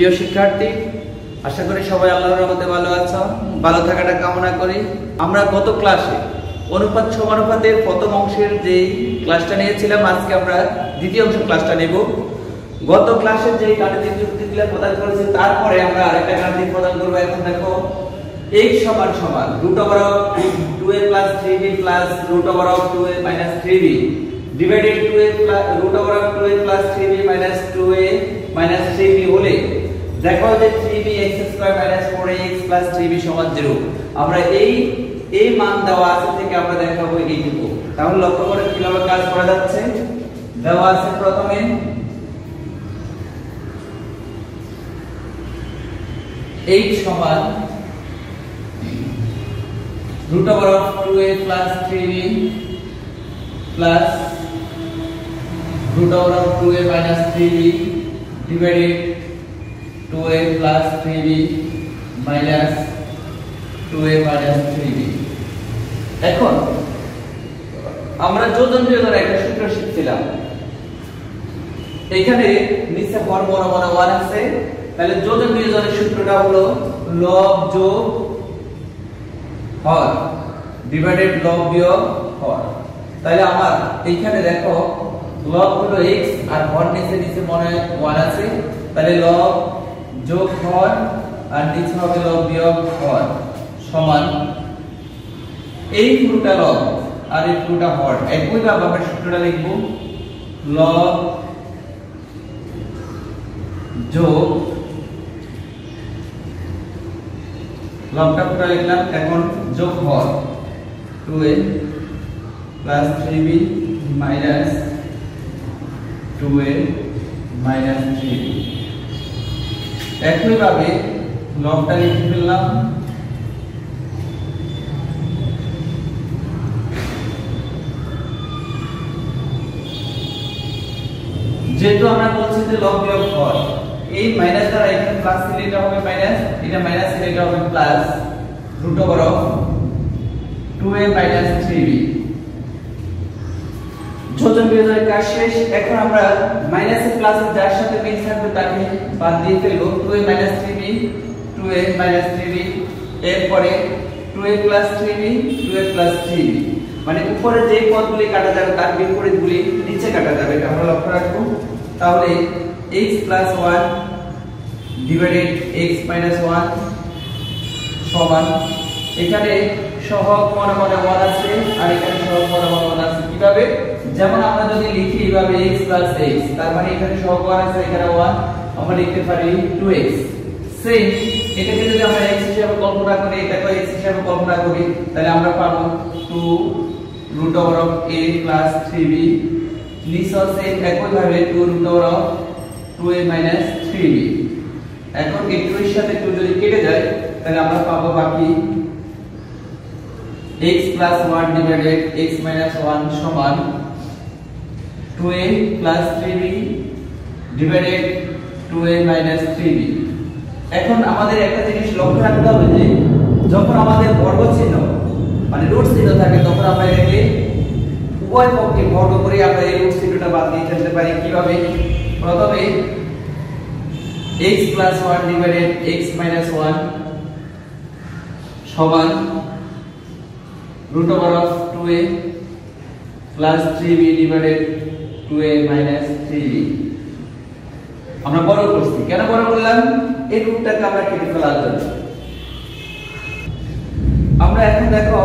প্রিয় শিক্ষার্থী, আশা করি সবাই আল্লাহর রহমতে ভালো আছো। ভালো থাকাটা কামনা করি। আমরা গত ক্লাসে অনুপাত সমানুপাতের প্রথম অংশের যে ক্লাসটা নিয়েছিলাম, আজকে আমরা দ্বিতীয় অংশের ক্লাসটা নেব। গত ক্লাসে যে গাণিতিক যুক্তিগুলো প্রদান করেছি, তারপরে আমরা আরেকটা গাণিতিক প্রদান করব। এখন দেখো x সমান সমান √2a + 3b + √2a - 3b divided 2a √2a + 3b - 2a - 3b হলে দেখো যে 3bx² - 4ax + 3b = 0। আমরা এই মান দেওয়া আছে থেকে আমরা দেখাবো এইটুকু। তাহলে লক্ষ্য করে কিভাবে কাজ করা যাচ্ছে। দেওয়া আছে প্রথমে h সমান √2a + 3b + √2a - 3b divided 2a + 3b - 2a - 3b। এখন আমরা যোজন বিয়োজনের একটা সূত্র শিখছিলাম। এখানে নিচে হর বরাবর 1 আছে, তাহলে যোজন বিয়োজনের সূত্রটা হলো লব যোগ হর ডিভাইডেড লব বিয়োগ হর। তাহলে আমার এইখানে দেখো লব হলো x আর হর নিচে মনে 1 আছে, তাহলে লব যোগ হর আর নিচে হবে লব বিয়োগ হর সমান এই পুরোটা লব আর এই পুরোটা হর। একইভাবে আমরা সূত্রটা লিখব লব যোগ লবটা পুরো লিখলাম, এখন যোগ হর 2a + 3b - 2a - 3b। একইভাবে লবটা লিখে ফেললাম যেহেতু আমরা বলছি যে লব বিয়োগ হর, এই মাইনাস দ্বারা এখানে প্লাস দিলে এটা হবে মাইনাস, এটা মাইনাস দিলে এটা হবে প্লাস √2a - 3b। যোজন বিয়োজনের কাজ শেষ। এখন আমরা মাইনাসে প্লাসে যার সাথে মিল থাকবে তাকে বাদ দিয়ে ফেলব। 2a - 3b 2a - 3b, এরপরে 2a + 3b 2a + 3b, মানে উপরে যে পদগুলি কাটা যাবে তার বিপরীতগুলি নিচে কাটা যাবে, এটা আমরা লক্ষ্য রাখবো। তাহলে x + 1 ডিভাইডেড x - 1 সমান এখানে সহগ মনে 1 আছে আর এখানে সহগ মনে 1 আছে। কিভাবে? যেমন আমরা যদি লিখি এইভাবে x + x, তার মানে এখানে সহগ 1 আছে, এখানে 1, আমরা লিখতে পারি 2x। সেম এটাকে যদি আমরা x হিসেবে কল্পনা করি, এটাকে x হিসেবে কল্পনা করি, তাহলে আমরা পাবো 2 √a + 3b নিচে সেম একইভাবে 2 √2a - 3b। এখন এই 2 এর সাথে 2 যদি কেটে যায় তাহলে আমরা পাবো বাকি x + 1 ডিভাইডেড x - 1 সমান 2a + 3b divided 2a - 3b। এখন আমাদের একটা জিনিস লক্ষ্য রাখতে হবে যে যখন আমাদের বর্গ চিহ্ন মানে রুট চিহ্ন থাকে, তখন আমরা এটাকে উভয় পক্ষে বর্গ করে আমরা এই রুট চিহ্নটা বাদ দিয়ে ফেলতে পারি। কিভাবে? প্রথমে x + 1 ডিভাইডেড x - 1 সমান √2a + 3b divided 2a - 3b। আমরা বড় করছি। কেন বড় করলাম? এই রূপটাকে আমরা কেটে ফেলার জন্য। আমরা এখন দেখো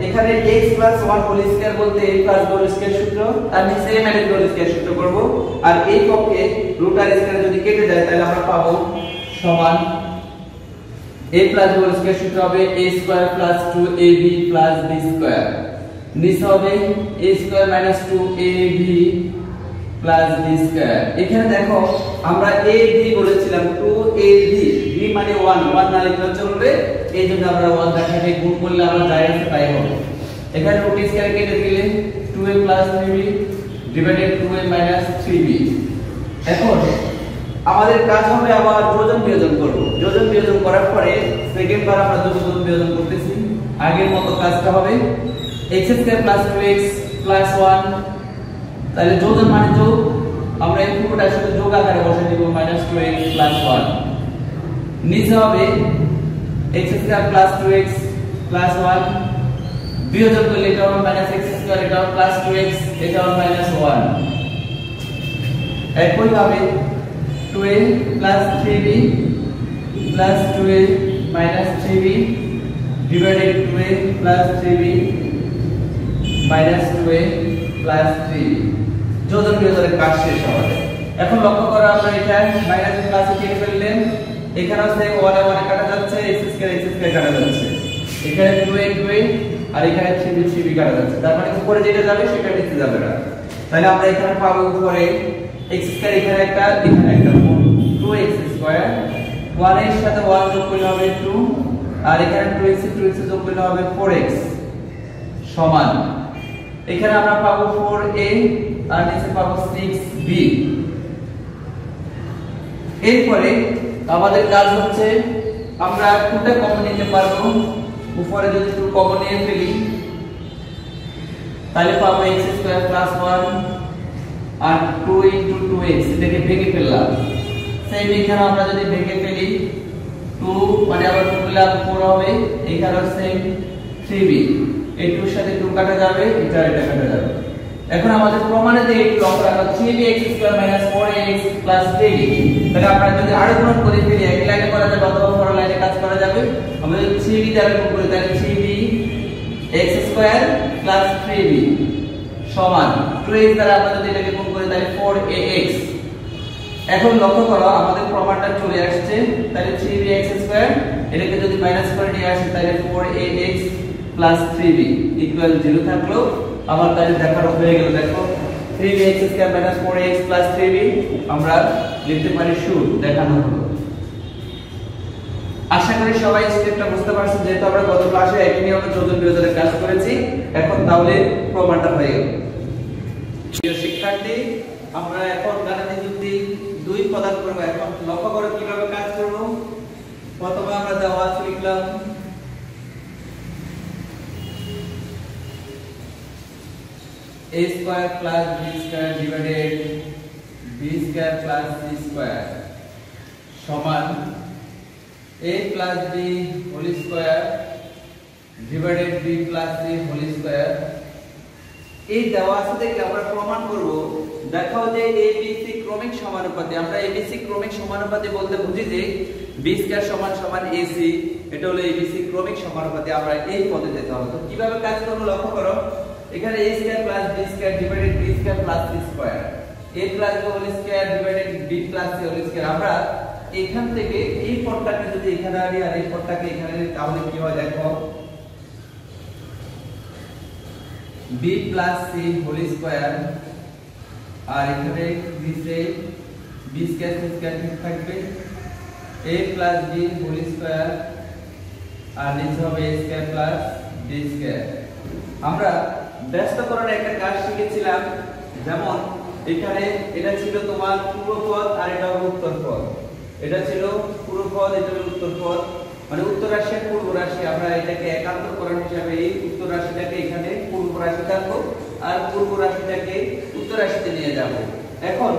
এখানে x + 1 হোল স্কয়ার বলতে a + হোল স্কয়ার সূত্র আর নিচে a - হোল স্কয়ার সূত্র করব। আর এই পক্ষে রুট আর স্কয়ার যদি কেটে যায় তাহলে আমরা পাবো সমান a + হোল স্কয়ার সূত্র হবে a² + 2ab + b², নিচে হবে a² - 2ab + b²। এখানে দেখো আমরা ab বলেছিলাম 2ab, b মানে 1 না লিখলে চলবে, এইজন্য আমরা 1 দেখাতে গুণ করলে আমরা যাই আছে তাই হবে। এখানে রুট স্কয়ার কেটে দিলে 2a + 3b divided 2a - 3b। এখন আমাদের কাজ হবে আবার যোজন বিয়োজন করব। যোজন বিয়োজন করার পরে সেকেন্ড বার আমরা যোজন বিয়োজন করতেছি। আগের মতো কাজটা হবে x² + 2x + 1, তাহলে যোজন মানে যোগ, আমরা এই পুরোটা শুধু যোগ আকারে বসে দিব -2x + 1 নিচে হবে x square plus 2x plus 1 বিয়োজন করলে এটা হবে মাইনাস x স্কয়ার, এটা হবে প্লাস 2x, এটা হবে মাইনাস 1। একই ভাবে 2a plus 3b plus 2a minus 3b divided 2a plus 3b minus 2a plus 3b। যোজন বিয়োজনের কাজ শেষ হবে। এখন লক্ষ্য করো আমরা এটা মাইনাস প্লাসে কেটে ফেললেন, এখানেও সেই 1 এ 1 এ কাটা যাচ্ছে, x স্কয়ার কাটা যাচ্ছে, এখানে 2a 2a আর এখানে 3b 3b কাটা যাচ্ছে, তার মানে উপরে যেটা যাবে সেটা নিচে যাবে না। তাহলে আমরা এখানে পাবো উপরে x স্কয়ার, এখানে একটা এখানে একটা 2x স্কয়ার, 1 এর সাথে 1 যোগ করলে হবে 2 আর এখানে 2x যোগ করলে হবে 4x সমান এখানে আমরা পাবো 4a আর নিচে পাবো 6b। এরপরে আমাদের কাজ হচ্ছে আমরা 2টা কমন নিতে পারবো, উপরে যদি 2 কমন নিয়ে ফেলি তাহলে পাবো x স্কয়ার প্লাস 1 আর 2 ইনটু 2x, এটাকে ভেঙে ফেললাম। সেম এখানে আমরা যদি ভেঙে ফেলি 2 মানে আবার 2 গুলা 4 হবে, এখানে সেম 3b, এই 2 এর সাথে 2 কাটা যাবে, এটা কাটা যাবে। এখন আমাদের প্রমাণে যে এই লক্ষ্য রাখা 3bx square minus 4ax plus 3b, তাহলে আমরা যদি আরো গুণ করে ফেলি এক লাইনে করা যাবে অথবা বড় লাইনে কাজ করা যাবে। আমরা যদি 3b দ্বারা গুণ করি তাহলে 3b x square plus 3b সমান 2x দ্বারা আমরা যদি এটাকে গুণ করি তাহলে 4ax। এখন লক্ষ্য করো আমাদের প্রমাণটা চলে আসছে, তাহলে 3bx স্কয়ার এটাকে যদি মাইনাস করে নিয়ে আসি তাহলে 4ax প্লাস 3b ইকুয়াল 0 থাকলো। আমার তাহলে দেখানো হয়ে গেল, দেখো 3bx square minus 4ax plus 3b আমরা লিখতে পারি শুট, দেখানো হলো। আশা করি সবাই স্টেপটা বুঝতে পারছেন, যেহেতু আমরা গত ক্লাসে একই নিয়মে যোজন বিয়োজনের কাজ করেছি, এখন তাহলে প্রমাণটা হয়ে গেল। প্রিয় শিক্ষার্থী, আমরা এখন গাণিতিক যুক্তি 2 প্রদান করব। এখন লক্ষ্য করো কিভাবে কাজ করব। প্রথমে আমরা দেওয়া আছে লিখলাম a square plus b square divided b square plus c square সমান a plus b whole square divided b plus c whole square. এই দেওয়া আছে দেখে আমরা প্রমাণ করব। দেখাও যে abc ক্রমিক সমানুপাতে, আমরা abc ক্রমিক সমানুপাতে বলতে বুঝি যে b স্কয়ার সমান সমান ac, এটা হলো abc ক্রমিক সমানুপাতে। আমরা এই পদে যেতে হবে। তো কিভাবে কাজ করব লক্ষ্য করো, এখানে a square plus b square divided b square plus c square, a plus b whole square divided b plus c whole square. আমরা এখান থেকে এই পদটাকে যদি এখানে আনি আর এই পদটাকে এখানে আনি তাহলে কি হয় দেখো, b plus c whole square আর এখানে নিচে b স্কয়ার c স্কয়ার থাকবে, a plus b whole square আর নিচে হবে a square plus b square. আমরা ব্যস্তকরণে একটা কাজ শিখেছিলাম, যেমন এখানে এটা ছিল তোমার পূর্ব পদ আর এটা হলো উত্তর পদ, এটা ছিল পূর্ব পদ, এটা হলো উত্তর পদ, মানে উত্তর রাশি আর পূর্ব রাশি। আমরা এটাকে একান্তকরণ হিসাবে এই উত্তর রাশিটাকে এখানে পূর্ব রাশিতে আনবো আর পূর্ব রাশিটাকে উত্তর রাশিতে নিয়ে যাব। এখন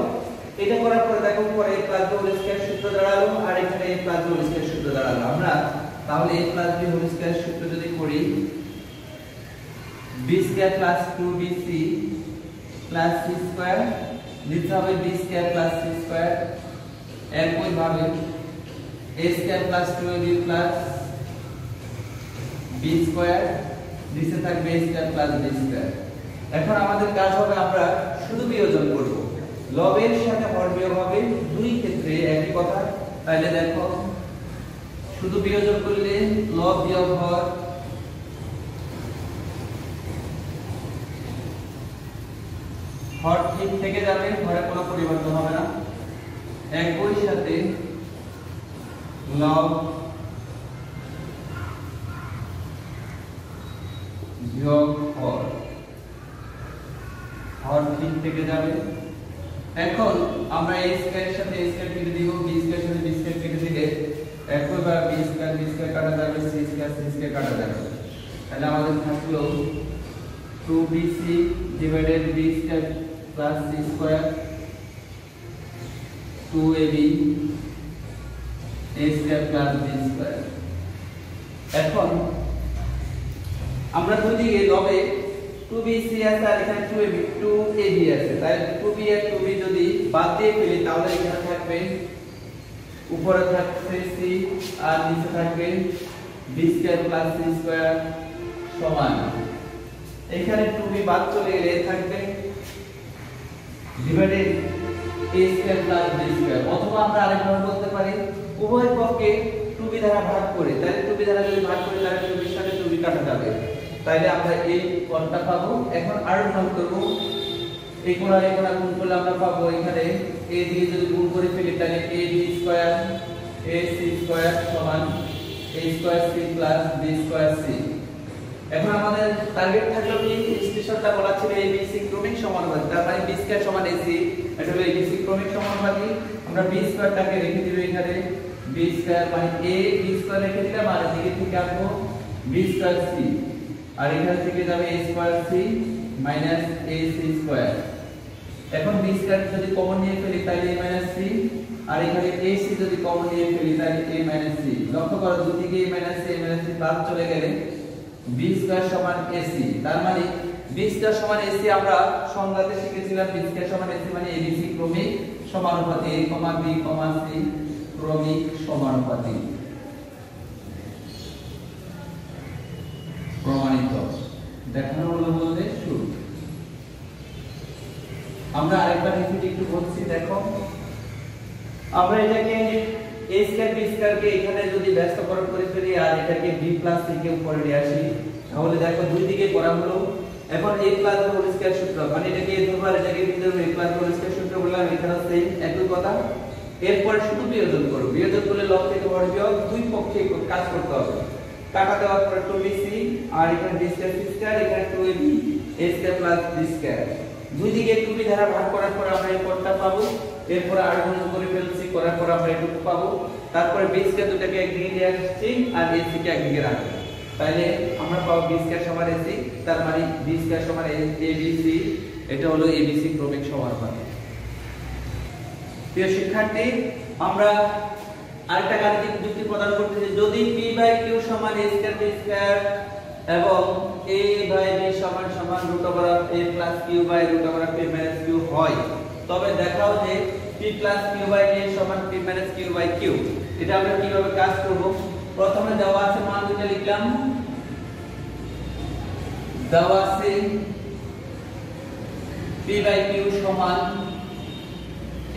এটা করার পরে দেখো পরে a plus b whole square সূত্র দাঁড়ালো আর এখানে a plus b whole square সূত্র দাঁড়ালো। আমরা তাহলে a plus b whole square সূত্র যদি করি b square plus 2bc plus c square নিচে হবে b square plus c square, একই ভাবে a square plus 2ab plus b square নিচে থাকবে a square plus b square. এখন আমাদের কাজ হবে আমরা শুধু বিয়োজন করব, লবের সাথে হর বিয়োগ হবে, দুই ক্ষেত্রে একই কথা। তাহলে দেখো শুধু বিয়োজন করলে লব বিয়োগ হর, হর ঠিক থেকে যাবে, হরে কোনো পরিবর্তন হবে না। একই সাথে লব বিয়োগ হর, হর ঠিক থেকে যাবে। এখন আমরা a স্কয়ার এর সাথে a স্কয়ার কেটে দিব, b স্কয়ার এর সাথে b স্কয়ার কেটে দিলে একইভাবে b স্কয়ার কাটা যাবে, c স্কয়ার কাটা যাবে। তাহলে আমাদের থাকলো 2bc divided b square plus c square, 2ab a square plus b square. এখন আমরা দুই দিকে লবে 2bc আছে আর এখানে 2ab আছে, তাই 2b আর 2b যদি বাদ দিয়ে ফেলি তাহলে এখানে থাকবে উপরে থাকবে c আর নিচে থাকবে b square plus c square সমান, এখানে 2b বাদ চলে গেলে থাকবে divided a square plus b square. অথবা আমরা আরেকভাবে বলতে পারি উভয় পক্ষকে 2b দ্বারা ভাগ করে, তাহলে 2b দ্বারা যদি ভাগ করি তাহলে 2b এর সাথে 2b কাটা যাবে, তাইলে আমরা এই কোণটা পাবো। এখন আর গুণ করব, এই কোণ আর এই কোণ গুণ করলে আমরা পাবো এখানে a দিয়ে যদি গুণ করে ফেলি তাহলে ab স্কয়ার ac স্কয়ার সমান a square c plus b square c। এখন আমাদের টার্গেট থাকলো কি, স্টেশনটা বলা ছিল abc ক্রমিক সমানুপাতি, তার মানে b স্কয়ার সমান ac, এটা হলো abc ক্রমিক সমানুপাতি। আমরা b স্কয়ারটাকে রেখে দিব এখানে b স্কয়ার মানে a b স্কয়ার রেখে দিলাম আর এদিকে থেকে আসবো b স্কয়ার c, আর এখান থেকে যাবে a square c minus ac square. এখন b স্কয়ার যদি কমন নিয়ে ফেলি তাহলে a মাইনাস c, আর এখানে ac যদি কমন নিয়ে ফেলি তাহলে a মাইনাস c। লক্ষ্য করো দুদিকে a মাইনাস c বাদ চলে গেলে b স্কয়ার সমান ac, তার মানে b স্কয়ার সমান ac আমরা সংজ্ঞাতে শিখেছিলাম b স্কয়ার সমান ac মানে abc ক্রমিক সমানুপাতি, a, b, c ক্রমিক সমানুপাতি। প্রমাণিত দেখানো হলো বলতে শুরু। আমরা আরেকবার রিপিট একটু বলছি, দেখো আমরা এটাকে a স্কয়ার b স্কয়ারকে এখানে যদি ব্যস্তকরণ করে ফেলি আর এটাকে b প্লাস c কে উপরে নিয়ে আসি তাহলে দেখো দুই দিকে করা হলো। এখন a plus b whole square সূত্র, মানে এটাকে a ধরবো আর এটাকে b ধরবো, a plus b whole square সূত্র বললাম, এখানে সেম একই কথা। এরপর শুধু বিয়োজন করব, বিয়োজন করলে লব থেকে হর বিয়োগ দুই পক্ষে কাজ করতে হবে। কাটা দেওয়ার পরে 2bc আর এখানে b স্কয়ার c স্কয়ার, এখানে 2ab a square plus b square. দুই দিকে 2b দ্বারা ভাগ করার পর আমরা এই পদটা পাবো, এরপর আর গুণ করে ফেলছি, করার পর আমরা এটুকু পাবো। তারপরে b স্কয়ার দুটাকে একদিকে নিয়ে আসছি আর ac কে একদিকে রাখবো, তাহলে আমরা পাবো b স্কয়ার সমান ac, তার মানে b স্কয়ার সমান abc, এটা হলো abc ক্রমিক সমানুপাতি। প্রিয় শিক্ষার্থী, আমরা আরেকটা গাণিতিক যুক্তি প্রদান করতেছি, যদি p বাই q সমান a স্কয়ার b স্কয়ার এবং a বাই b সমান সমান root over of a plus q by root over of a minus q হয়, তবে দেখাও যে p plus q by a সমান p minus q by q। এটা আমরা কিভাবে কাজ করব, প্রথমে দেওয়া আছে মান দুটো লিখলাম, দেওয়া আছে p বাই q সমান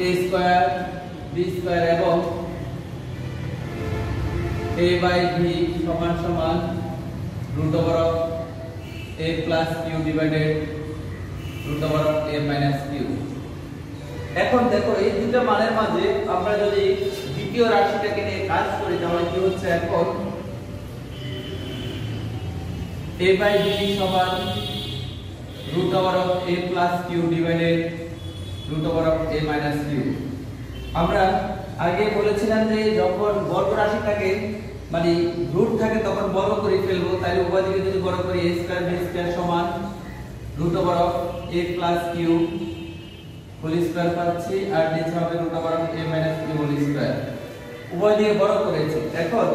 a স্কয়ার b স্কয়ার এবং a বাই b সমান সমান root over of a plus q divided root over of a minus q। এখন দেখো এই দুটো মানের মাঝে আমরা যদি দ্বিতীয় রাশিটাকে নিয়ে কাজ করি তাহলে কি হচ্ছে, এখন a by b সমান root over of a plus q divided root over of a minus q। আমরা আগে বলেছিলাম যে যখন বর্গ রাশিটাকে মানে রুট থাকে তখন বর্গ করে ফেলবো, তাহলে উভয় দিকে যদি বর্গ করি a স্কয়ার b স্কয়ার সমান root over of a plus q whole square পাচ্ছি আর নিচে হবে root over of a minus q whole square, উভয় দিকে বর্গ করেছি। এখন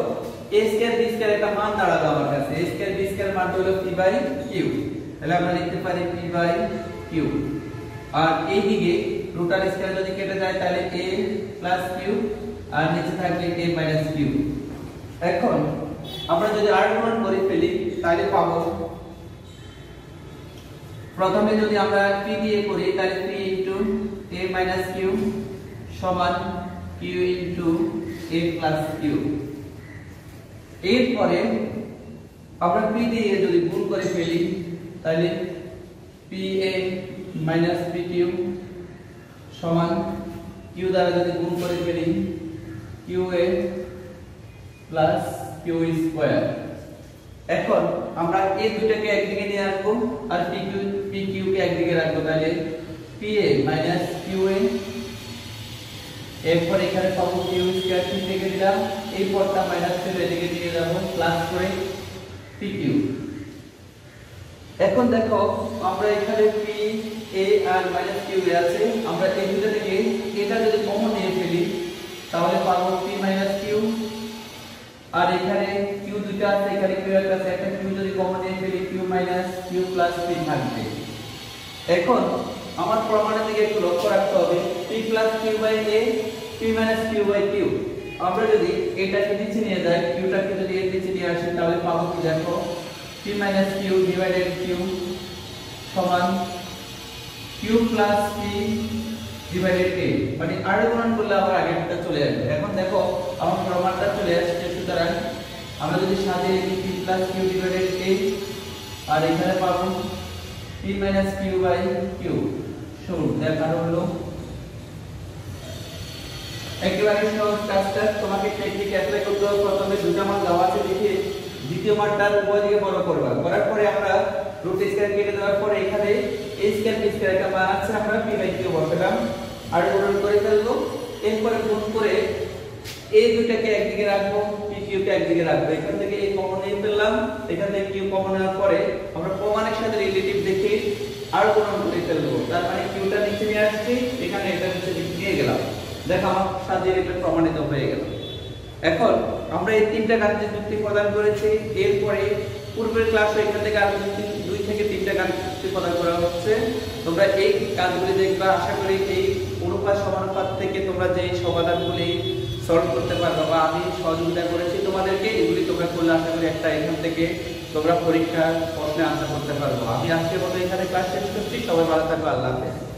a স্কয়ার b স্কয়ার একটা মান দাঁড়ালো আমার কাছে, a স্কয়ার b স্কয়ার মান হলো p বাই q, তাহলে আমরা লিখতে পারি p বাই q, আর এই দিকে রুট আর স্কয়ার যদি কেটে যায় তাহলে a প্লাস q আর নিচে থাকবে a মাইনাস q। এখন আমরা যদি আর্গুমেন্ট করে ফেলি তাহলে পাবো, প্রথমে যদি আমরা p দিয়ে করি তাহলে p into a minus q সমান q into a plus q। এরপরে আমরা p দিয়ে যদি গুণ করে ফেলি তাহলে pa মাইনাস pq সমান q দ্বারা যদি গুণ করে ফেলি qa প্লাস q স্কয়ার। এখন আমরা এই দুটোকে একদিকে নিয়ে আসবো আর pq কে একদিকে রাখবো, তাহলে pa মাইনাস qa, এরপর এখানে পাবো q স্কয়ার থেকে দিলাম, এই পদটা মাইনাস করে এদিকে নিয়ে যাব প্লাস করে pq। এখন দেখো আমরা এখানে p a আর মাইনাস q আছে, আমরা এই দুটো থেকে এটা যদি কমন নিয়ে ফেলি তাহলে পাবো p মাইনাস q দুইটা আছে এখানে কিউ একটা আছে, একটা কিউ যদি কমন নিয়ে ফেলি Q minus Q plus P থাকবে। এখন আমার প্রমাণের দিকে একটু লক্ষ্য রাখতে হবে, P plus Q by A, P minus Q by Q. আমরা যদি এটাকে নিচে নিয়ে যাই, কিউটাকে যদি এর নিচে নিয়ে আসি তাহলে পাবো কি দেখো, P minus Q divided Q সমান Q plus P divided A, মানে আর গুণন করলে আবার আগেরটা চলে আসবে। এখন দেখো আমার প্রমাণটা চলে আসছে, সুতরাং আমরা যদি সাজিয়ে লিখি P plus Q divided A, আর এখানে পাবো P minus Q by Q. শুরু দেখানো হলো একেবারে সহজ কাজটা। তোমাকে টেকনিক অ্যাপ্লাই করতে হবে, প্রথমে দুটো মান দেওয়া আছে দেখে দ্বিতীয় মানটার উভয় দিকে বড় করবা, করার পরে আমরা রুট স্কয়ার কেটে দেওয়ার পরে এখানে a স্কয়ার b স্কয়ার একটা মান আছে, আমরা p বাই q বসালাম আর গুণন করে ফেলবো। এরপরে গুণ করে এই দুটাকে একদিকে রাখবো, p q কে একদিকে রাখবো। এখান থেকে a কমন নিয়ে ফেললাম, এখান থেকে q কমন নেওয়ার পরে আমরা প্রমাণের সাথে রিলেটিভ দেখে আর গুণন করে ফেলবো। তার মানে q টা নিচে নিয়ে আসছি, এখানে এটা নিচে নিয়ে গেলাম। দেখো আমার সাথে এটা প্রমাণিত হয়ে গেল। এখন আমরা এই তিনটা গাণিতিক যুক্তি প্রদান করেছি, এরপরে পূর্বের ক্লাসে এখান থেকে আরো দুই থেকে তিনটা গাণিতিক যুক্তি প্রদান করা হচ্ছে। তোমরা এই কাজগুলি দেখবা, আশা করি এই অনুপাত সমানুপাত থেকে তোমরা যে সমাধানগুলি সলভ করতে পারবে বা আমি সহযোগিতা করেছি তোমাদেরকে, এগুলি তোমরা করলে আশা করি একটা এখান থেকে তোমরা পরীক্ষার প্রশ্নে আনসার করতে পারবো। আমি আজকের মতো এখানে ক্লাস শেষ করছি। সবাই ভালো থাকো, আল্লাহ হাফেজ।